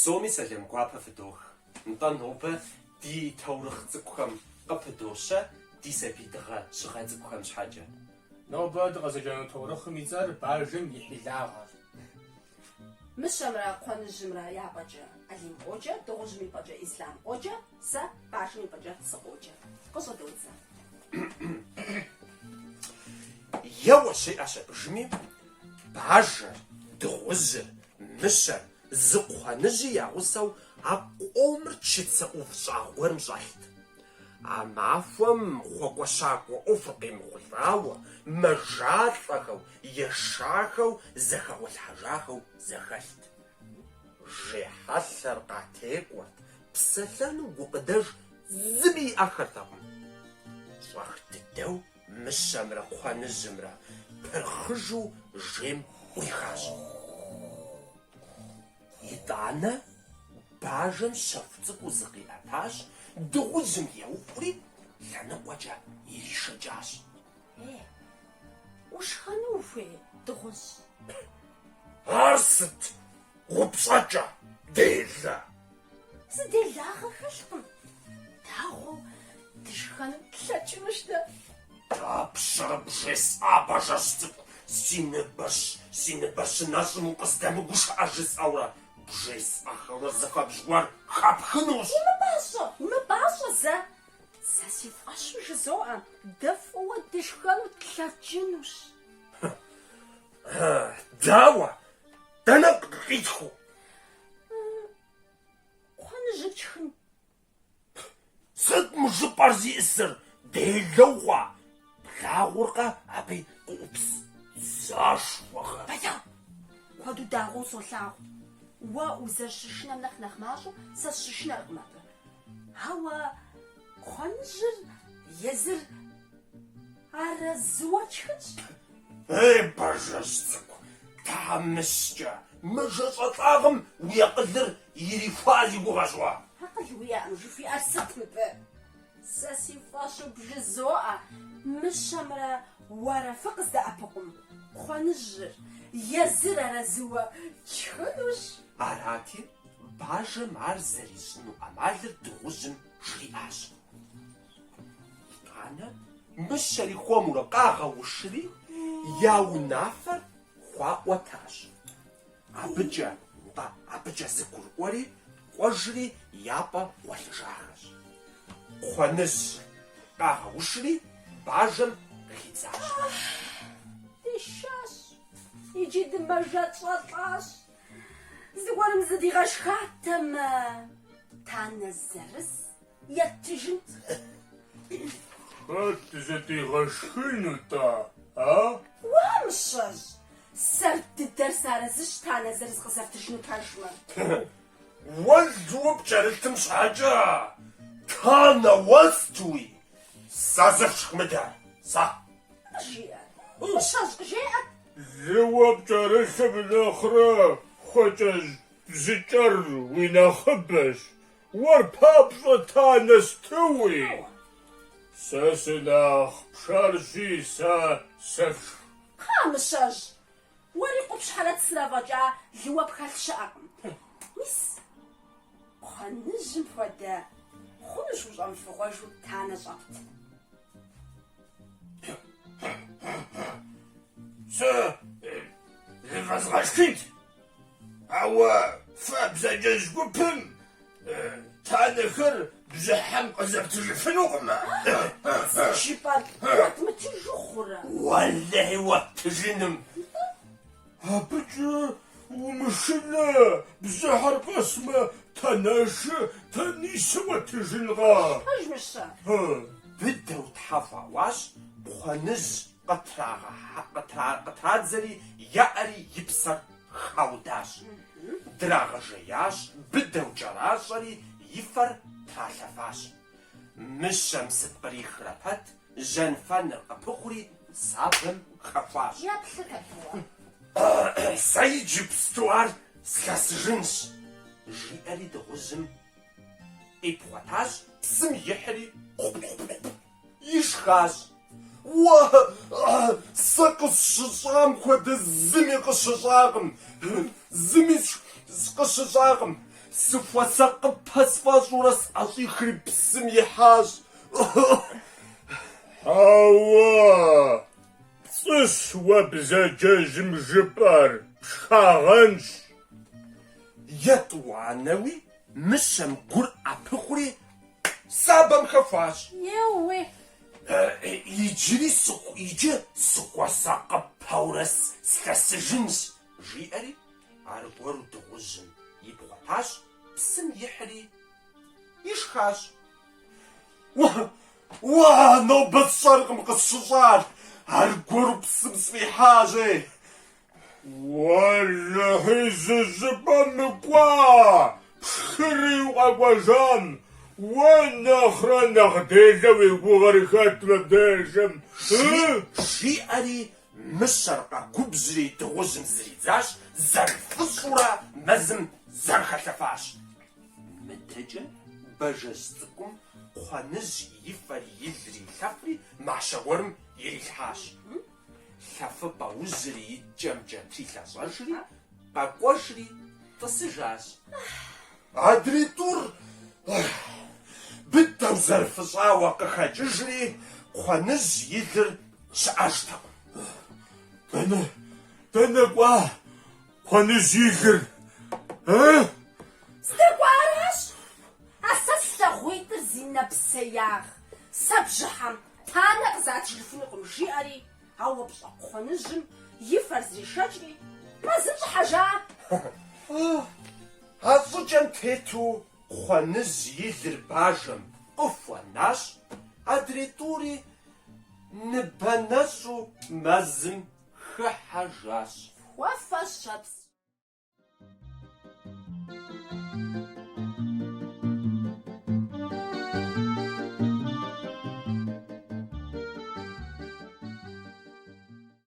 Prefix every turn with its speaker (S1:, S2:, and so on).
S1: Псоми сэлэм гуапэ фыдох. Нтӏэ нобэ ди таурыхh цӏыкӏухэм къыпыдощэ ди сабийдыгъэ щыгъэ цӏыкӏухэм щхьэкӏэ.
S2: Нобэ дыкъэзэкӏэну таурыхъым и цӏэр бажэм и хьилагъэр.
S3: Мыщэмрэ кхъуэныжьымрэ япӏэкӏэ Алим къоджэ, дыгъужьым и пӏэкӏэ Ислам къоджэ, сэ бажэм и пӏэкӏэ сыкъоджэ. Къыщӏэдоудзэ.
S1: Еуэ щиӏэщ абыжыми бажэр, дыгъужьыр, мыщэр, зы кхъуэныжьи я гъусэу а къомыр чыцэ ӏув щӏагъ гуэрым щӏэлът. А махуэм хъуэкӏуэщакӏуэ ӏуфэр къемыхъулӏауэ, мэжалӏэхэу, ешахэу, зэхэгъуэлъхьэжахэу зэхэлът. Жехьэлъэр къатекӏуэрт, псэлъэну гукъыдэж зыми иӏэхэртэкъым. Щӏэх дыдэу мыщэмрэ кхъуэныжьымрэ пырхъыжу жейм ӏурихащ. ИтӀанэ бажэм щэху цӏыкӏуу зыкъиӏэтащ, дыгъужьым еупӏури лъэныкъуэкӏэ иришэкӏащ.
S3: Ушхэну ухуей, дыгъужь?
S1: Ар сыт? ГъупщӀэкӀэ, делэ.
S3: Зыделагъэ хэлъкъым. Дагъуэу дышхэну тлъэкӏынущ дэ.
S1: Дапщэрэ бжесӏа бажэжь цӏыкӏу си ныбэр щынэщӏым укъыздэмыгушыӏэ жысӏэурэ бжесӏэхэурэ зыхэбжьгъуэр хэпхынущ.
S3: Умыбащӏэ зэ. Сэ си фӏэщу жызоӏэ, дэ фӏыуэ дышхэну тлъэкӏынущ.
S1: Дауэ? Дэнэ къитху?
S3: Кхъуэныжьыр тшхын.
S1: Сыт мы жыпӏэр зиӏысыр? Делэу хъуа? Благъуэркъэ абы къыӏупс зашхуэхэр?
S3: Бэла! Куэду дагъуэу солъагъу. Уэ узэщышынэм нэхъ мащӏэу сэ сщышынэркъым абы. Ауэ кхъуэныжьыр езыр арэзыуэ тшхынщ.
S1: Бажэжь цӏыкӏу, тамыскӏэ, мы жэщӏэлӏагъым уи акъылыр ирихуа зи гугъэщӏуа?
S3: Акъыл уиӏэм жыхуиӏэр сыт мыбы? Сэ си фӏэщу бжызоӏэ, мыщэмрэ уэрэфы къыздэӏэпыкъум. Кхъуэныжьыр езыр арэзыуэ тшхынущ.
S1: Арати, бажэм ар зэрищӏыну ӏэмалыр дыгъужьым жриӏащ. Итӏанэ мыщэри хуэмурэ къагъэушри, я унафэр хуаӏуэтащ. Абыкӏэ зыгурыӏуэри, кӏуэжри япӏэ гъуэлъыжахэщ. Кхъуэныжь къагъэушри, бажэм къихидзащ.
S3: Дышащ, иджы дымэжэлӏэлӏащ. Зыгуэрым зыдигъэшхатэмэ, танэ зырыз еттыжынт.
S2: Хэт зыдигъэшхынут-а, а?
S3: Уа мыщэжь, сэр дыдэр сарэзыщ танэ зырыз къызэфтыжыну пэжмэ.
S1: Уэлд уэ пкӏэрылъым щхьэкӏэ, танэ уэстуи, сэ зыфшхмыдэ, сэ.
S3: Жиӏэ, мыщэжь къыжеӏэ.
S2: Зыуэ пкӏэрылъым нэхърэ хуэкӏэ зыкӏэр уи нэхъыбэщ. Уэр папщӏэ танэ стыуи. Сэ сынэхъ пшэрщи, сэ сэфш.
S3: Кхъа мыщэжь, уэри къупщхьэрэ цырэ фӏэкӏа лыуэ пхэлъ щыӏэкъым. Мис кхъуэныжьым хуэдэ хъунущ ущӏэмыфыгъуэжу танэ щӏэпт.
S1: Сэ зыфӏэзгъэшхыт, ауэ фэбзэджэжь гупым танэхэр бжьыхьэм къызэптыжыфынукъым.
S3: Жыпӏэр уэтмытыжу хъурэ?
S1: Уэлэхьи уэптыжыным.
S2: Абыкӏэ умышынэ, бзыхьэр къэсмэ, танэшэ танисэ уэтыжынкъэ?
S3: Пэж мыщэ?
S1: Быдэу тхьэ хъуауащ, кхъуэныжь къытрадзэри яӏэри и псэр хаудащ. Драгъэжеящ, быдэу кӏэращӏэри и фэр тралъэфащ. Мыщэм сыт кърихрэ пэт, жьэнфэныр къыпыхъури сабэм хэхуащ.
S3: Яплъыхьэ.
S1: Сэ иджыпсту ар слъэсыжынщ, жиӏэри дыгъужьым къипхъуэтащ, псым ихьри ишхащ. Уэ сэ къысщыщӏам хуэдэ зыми къыщыщӏакъым. Зыми къыщыщӏакъым. Сыхуэсакъыпэ сфӏэщӏурэ сӏэщӏихри псым ихьащ.
S4: Хьэуэ, пцӏыщ уэ бзаджэжьым жыпӏэр, пшхагъэнщ.
S1: Етӏуанэуи мыщэм гур ӏэпыхъури сабэм хэхуащ.
S3: Еуи.
S1: Иджы сыхуэсакъыпэурэ слъэсыжынщ, жиӏэри аргуэру дыгъужьым и бгъуэтащ, псым ихьри ишхащ. Уа, нобэ сщӏэркъым къысщыщӏар, аргуэру псым сфӏихьащ.
S4: Уэлэхьи зы жыпӏэ мыкӏуа, пшхыри укъэкӏуэжам, уэ нэхърэ нэхъ делэу уи гугъэр хэт мыбдежым?
S1: Жиӏэри мыщэр къэгубжьри дыгъужьым зридзащ, зэрыфӏыщӏурэ мэзым зэрыхэлъэфащ. Мыдэкӏэ бажэжь цӏыкӏум кхъуэныжь и фэр илри лъэфри мащэ гуэрым ирилъхьащ. Лъэфыпӏэ ужьри и кӏэмкӏэ трилъэщӏэжри къэкӏуэжри тӏысыжащ. Адрей тӏур быдэу зэрыфыщӏауэ къыхэкӏыжри кхъуэныжь и лыр щыӏэжтэкъым.
S4: Дэнэ кӏуа кхъуэныжь и лыр?
S3: Стэкӏуаращ. А сэ слъагъуитӏыр зи нэпсеягъ. Сэ бжьыхьэм танэ къызатрилъхунукъым жиӏэри, ауэ пщӏэ кхъуэныжьым и фэр зришэкӏри мэзым щӏыхьэжа.
S1: А щӏыкӏэм тету кхъуэныжь и лыр бажэм къыхуэнащ, адрей тӏури ныбэ нэщӏу мэзым хыхьэжащ.
S3: Хуэфэ щэпс.